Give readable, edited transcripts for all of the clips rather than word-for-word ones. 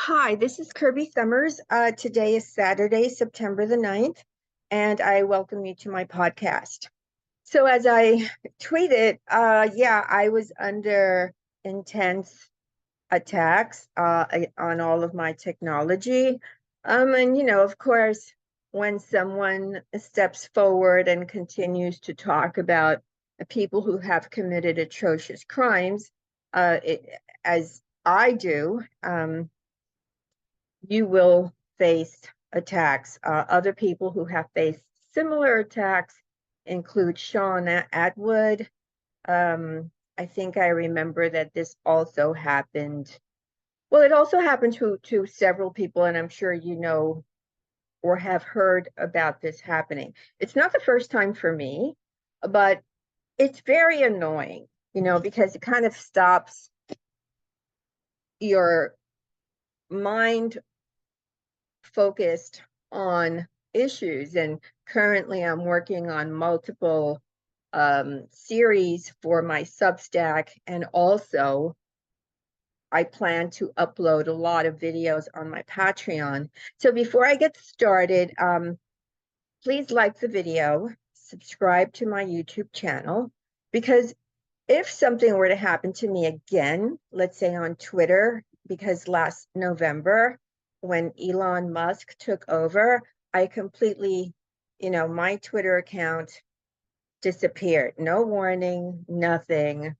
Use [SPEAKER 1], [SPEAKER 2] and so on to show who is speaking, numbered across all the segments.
[SPEAKER 1] Hi, this is Kirby Summers. Today is Saturday, September the 9th, and I welcome you to my podcast. So, as I tweeted, yeah, I was under intense attacks on all of my technology. And, of course, when someone steps forward and continues to talk about people who have committed atrocious crimes, as I do, you will face attacks. Other people who have faced similar attacks include Sean Atwood. I think I remember that this also happened. Well, it also happened to several people, and I'm sure you know or have heard about this happening. It's not the first time for me, but it's very annoying, because it kind of stops your mind focused on issues. And currently, I'm working on multiple series for my Substack, and also I plan to upload a lot of videos on my Patreon. So before I get started, please like the video, subscribe to my YouTube channel, because if something were to happen to me again, let's say on Twitter, because last November, when Elon Musk took over, I completely, my Twitter account disappeared. No warning, nothing.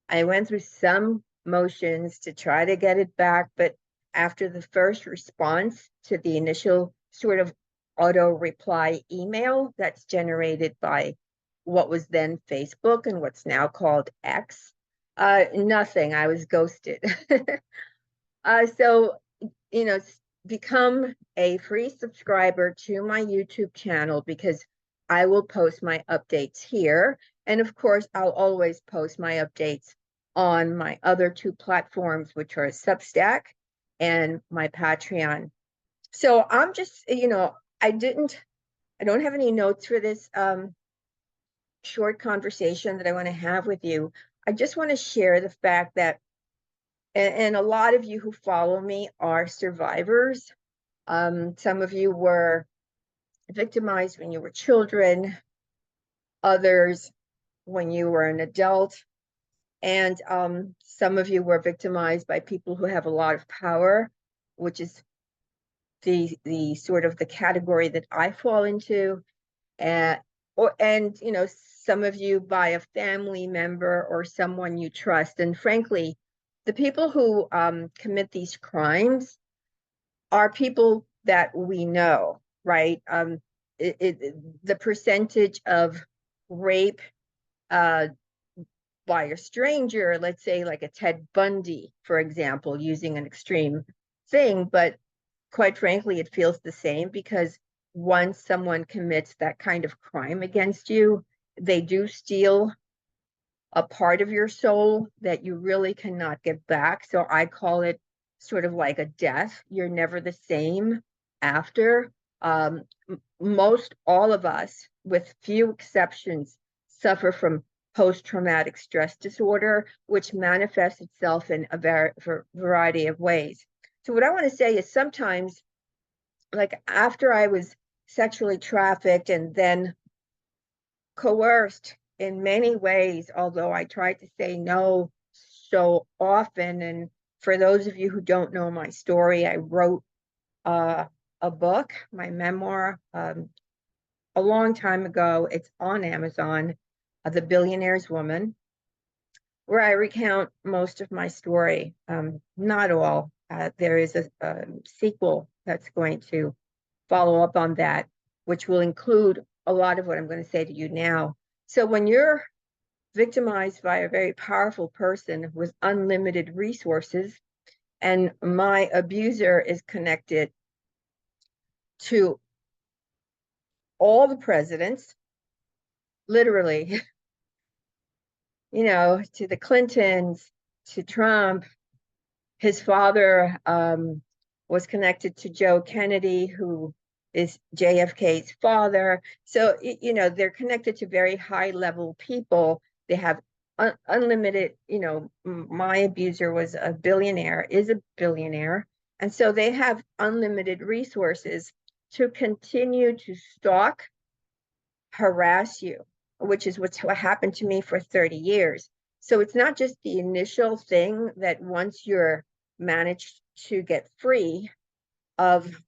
[SPEAKER 1] I went through some motions to try to get it back, but after the first response to the initial sort of auto reply email that's generated by what was then Facebook and what's now called X, nothing. I was ghosted. So, you know, become a free subscriber to my YouTube channel, because I will post my updates here. And of course, I'll always post my updates on my other two platforms, which are Substack and my Patreon. So I'm just, I don't have any notes for this short conversation that I want to have with you. I just want to share the fact that, and a lot of you who follow me are survivors. Some of you were victimized when you were children, others when you were an adult, and some of you were victimized by people who have a lot of power, which is the sort of the category that I fall into. And some of you by a family member or someone you trust. And frankly, the people who commit these crimes are people that we know, right? The percentage of rape by a stranger, let's say like a Ted Bundy, for example, using an extreme thing, but quite frankly, it feels the same, because once someone commits that kind of crime against you, they do steal a part of your soul that you really cannot get back. So I call it sort of like a death. You're never the same after. Most all of us, with few exceptions, suffer from post-traumatic stress disorder, which manifests itself in a variety of ways. So what I want to say is, sometimes, like after I was sexually trafficked and then coerced in many ways, although I tried to say no so often. And for those of you who don't know my story, I wrote a book, my memoir, a long time ago. It's on Amazon, The Billionaire's Woman, where I recount most of my story, not all. There is a sequel that's going to follow up on that, which will include a lot of what I'm going to say to you now. So when you're victimized by a very powerful person with unlimited resources, and my abuser is connected to all the presidents, literally, to the Clintons, to Trump. His father was connected to Joe Kennedy, who is JFK's father. So, they're connected to very high level people. They have unlimited, my abuser was a billionaire, is a billionaire. And so they have unlimited resources to continue to stalk, harass you, which is what happened to me for 30 years. So it's not just the initial thing that once you're managed to get free of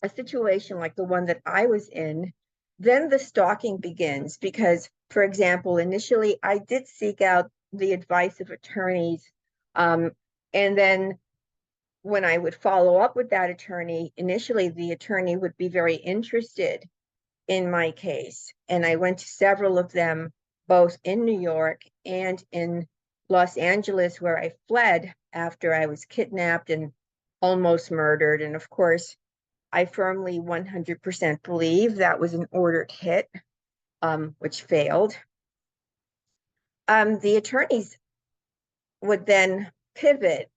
[SPEAKER 1] a situation like the one that I was in, then the stalking begins. Because, for example, initially I did seek out the advice of attorneys. And then when I would follow up with that attorney, initially the attorney would be very interested in my case. And I went to several of them, both in New York and in Los Angeles, where I fled after I was kidnapped and almost murdered. And of course, I firmly 100% believe that was an ordered hit, which failed. The attorneys would then pivot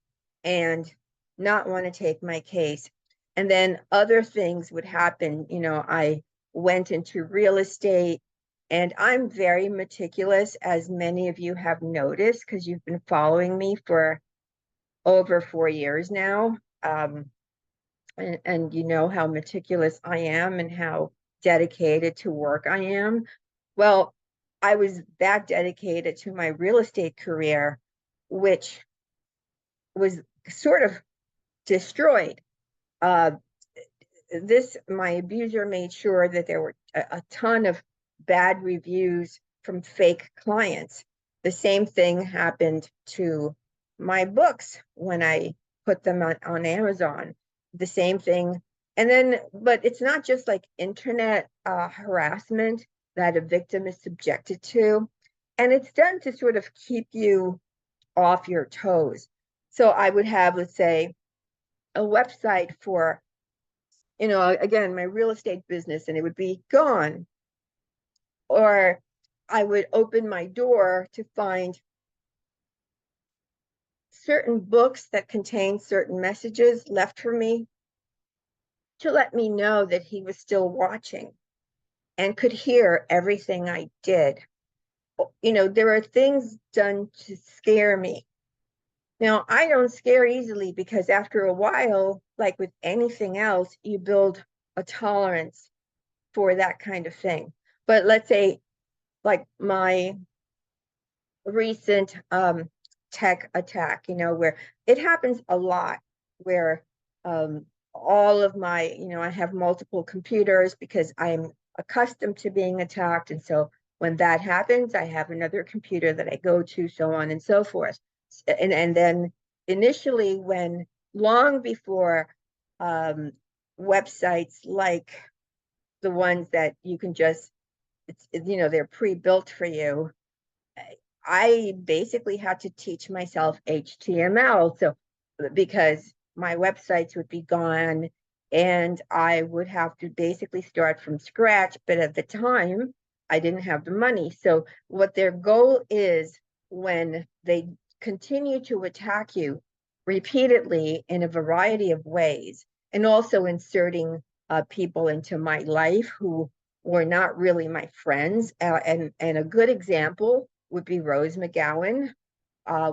[SPEAKER 1] and not want to take my case. And then other things would happen. I went into real estate, and I'm very meticulous, as many of you have noticed, because you've been following me for over 4 years now. And you know how meticulous I am and how dedicated to work I am. Well, I was that dedicated to my real estate career, which was sort of destroyed. Uh, my abuser made sure that there were a ton of bad reviews from fake clients. The same thing happened to my books when I put them on Amazon. The same thing. And then, but it's not just like internet harassment that a victim is subjected to. And it's done to sort of keep you off your toes. So I would have, let's say, a website for, again, my real estate business, and it would be gone. Or I would open my door to find certain books that contain certain messages left for me to let me know that he was still watching and could hear everything I did. There are things done to scare me. Now, I don't scare easily because after a while, like with anything else, you build a tolerance for that kind of thing. But let's say, like my recent tech attack, where it happens a lot, where all of my, I have multiple computers because I'm accustomed to being attacked. And so when that happens, I have another computer that I go to, so on and so forth. And then initially, when long before websites like the ones that you can just, they're pre-built for you, I basically had to teach myself HTML. So because my websites would be gone and I would have to basically start from scratch. But at the time, I didn't have the money. So what their goal is, when they continue to attack you repeatedly in a variety of ways, and also inserting people into my life who were not really my friends. And a good example would be Rose McGowan,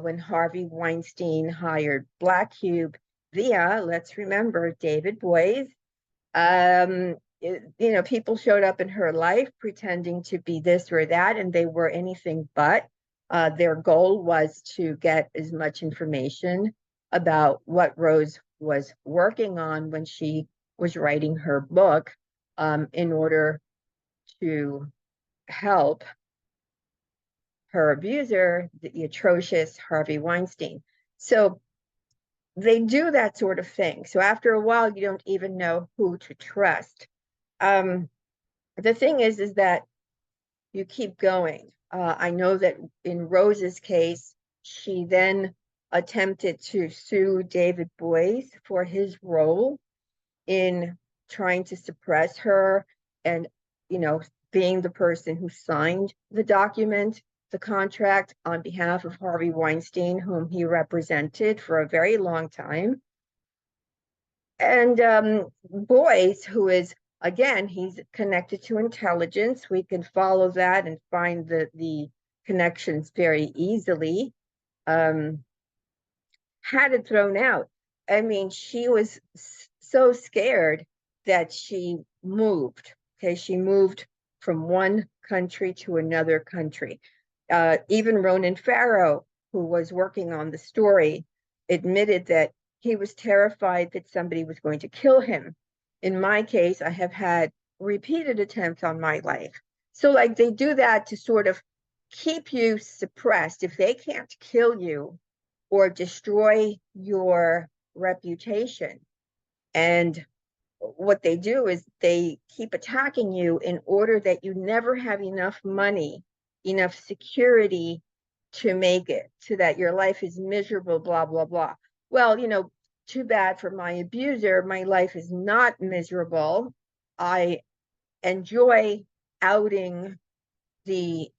[SPEAKER 1] when Harvey Weinstein hired Black Cube via, let's remember, David Boies. People showed up in her life pretending to be this or that, and they were anything but. Their goal was to get as much information about what Rose was working on when she was writing her book, in order to help her abuser, the atrocious Harvey Weinstein. So they do that sort of thing. So after a while, you don't even know who to trust. The thing is that you keep going. I know that in Rose's case, she then attempted to sue David Boies for his role in trying to suppress her and, being the person who signed the document, the contract, on behalf of Harvey Weinstein, whom he represented for a very long time. And Boies, who is, again, he's connected to intelligence. We can follow that and find the connections very easily. Had it thrown out. I mean, she was so scared that she moved. Okay, she moved from one country to another country. Even Ronan Farrow, who was working on the story, admitted that he was terrified that somebody was going to kill him. In my case, I have had repeated attempts on my life. So, like, they do that to sort of keep you suppressed. If they can't kill you or destroy your reputation, and what they do is they keep attacking you in order that you never have enough money, enough security to make it, so that your life is miserable, blah, blah, blah. Well, too bad for my abuser. My life is not miserable. I enjoy outing the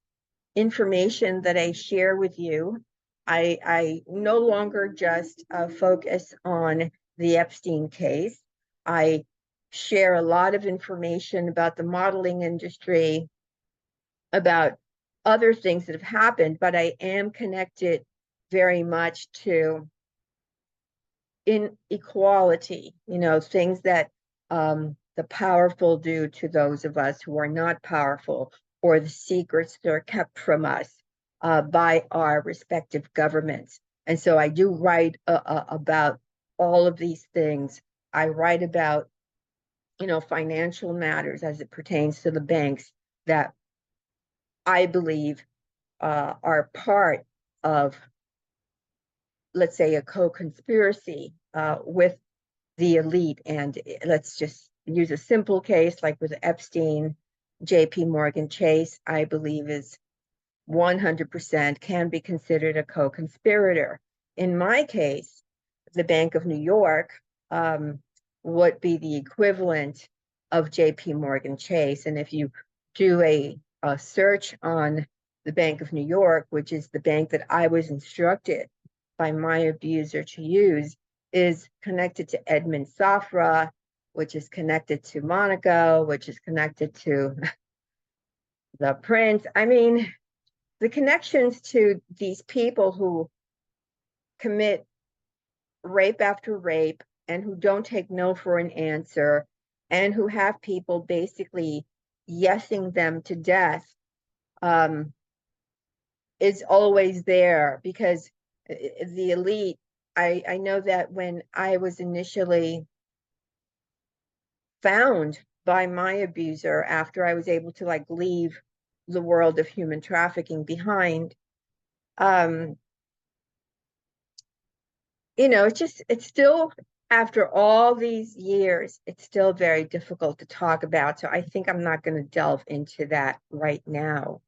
[SPEAKER 1] information that I share with you. I no longer just focus on the Epstein case. I share a lot of information about the modeling industry, about other things that have happened, but I am connected very much to inequality, things that the powerful do to those of us who are not powerful, or the secrets that are kept from us by our respective governments. And so I do write about all of these things. I write about, financial matters as it pertains to the banks that I believe are part of, let's say, a co-conspiracy with the elite. And let's just use a simple case like with Epstein. JP Morgan Chase, I believe, is 100% can be considered a co-conspirator. In my case, the Bank of New York would be the equivalent of JP Morgan Chase. And if you do a search on the Bank of New York, which is the bank that I was instructed by my abuser to use, is connected to Edmund Safra, which is connected to Monaco, which is connected to the prince. I mean, the connections to these people who commit rape after rape and who don't take no for an answer, and who have people basically yesing them to death, is always there, because the elite, I know that when I was initially found by my abuser, after I was able to like leave the world of human trafficking behind, it's still, after all these years, it's still very difficult to talk about. So I think I'm not going to delve into that right now.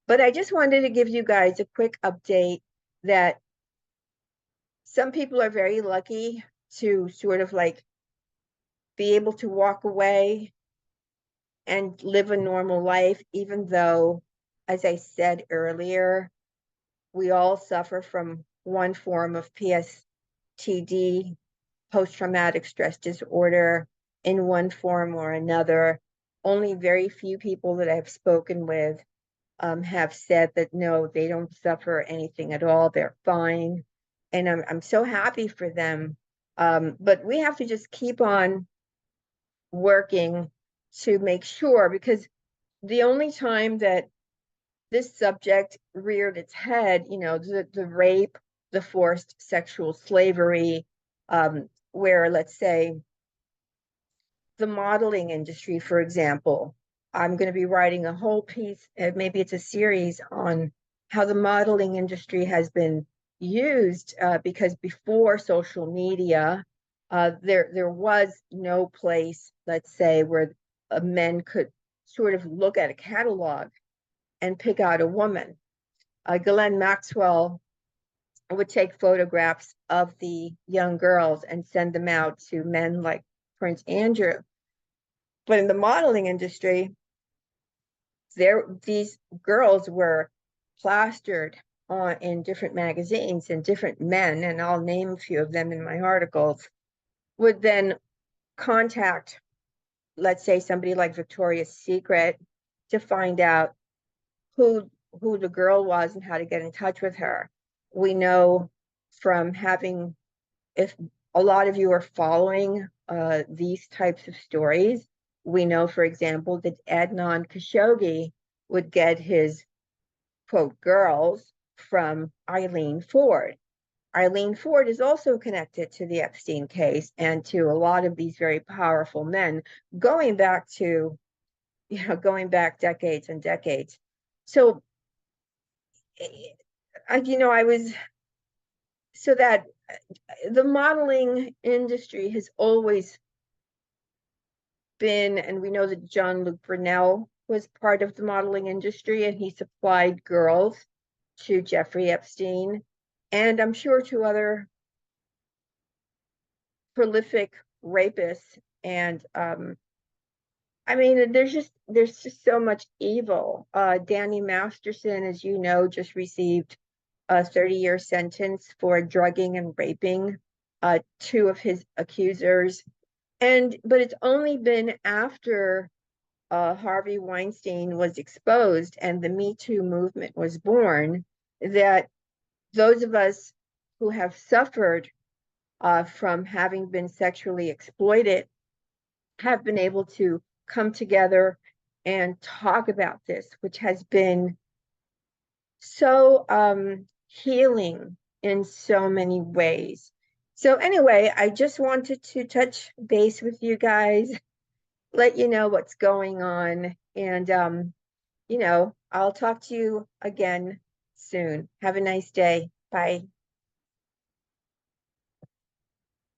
[SPEAKER 1] But I just wanted to give you guys a quick update that some people are very lucky to sort of like be able to walk away and live a normal life, even though, as I said earlier, we all suffer from one form of PSTD, post-traumatic stress disorder, in one form or another. Only very few people that I've spoken with have said that no, they don't suffer anything at all. They're fine. And I'm so happy for them. But we have to just keep on working to make sure, because the only time that this subject reared its head, the rape, the forced sexual slavery, where, let's say, the modeling industry, for example, I'm going to be writing a whole piece, maybe it's a series, on how the modeling industry has been used, because before social media, there was no place, let's say, where men could sort of look at a catalog and pick out a woman. Ghislaine Maxwell would take photographs of the young girls and send them out to men like Prince Andrew. But in the modeling industry, these girls were plastered on in different magazines, and different men, and I'll name a few of them in my articles, would then contact, let's say, somebody like Victoria's Secret to find out who the girl was and how to get in touch with her. We know from having, if a lot of you are following these types of stories. We know, for example, that Adnan Khashoggi would get his, quote, girls from Eileen Ford. Eileen Ford is also connected to the Epstein case and to a lot of these very powerful men going back to, going back decades and decades. So, I was, so that the modeling industry has always been, and we know that Jean-Luc Brunel was part of the modeling industry and he supplied girls to Jeffrey Epstein, and I'm sure to other prolific rapists. And I mean, there's just so much evil. Danny Masterson, as you know, just received a 30-year sentence for drugging and raping two of his accusers. But it's only been after Harvey Weinstein was exposed and the Me Too movement was born that those of us who have suffered from having been sexually exploited have been able to come together and talk about this, which has been so healing in so many ways. So anyway, I just wanted to touch base with you guys, let you know what's going on, and I'll talk to you again soon. Have a nice day. Bye.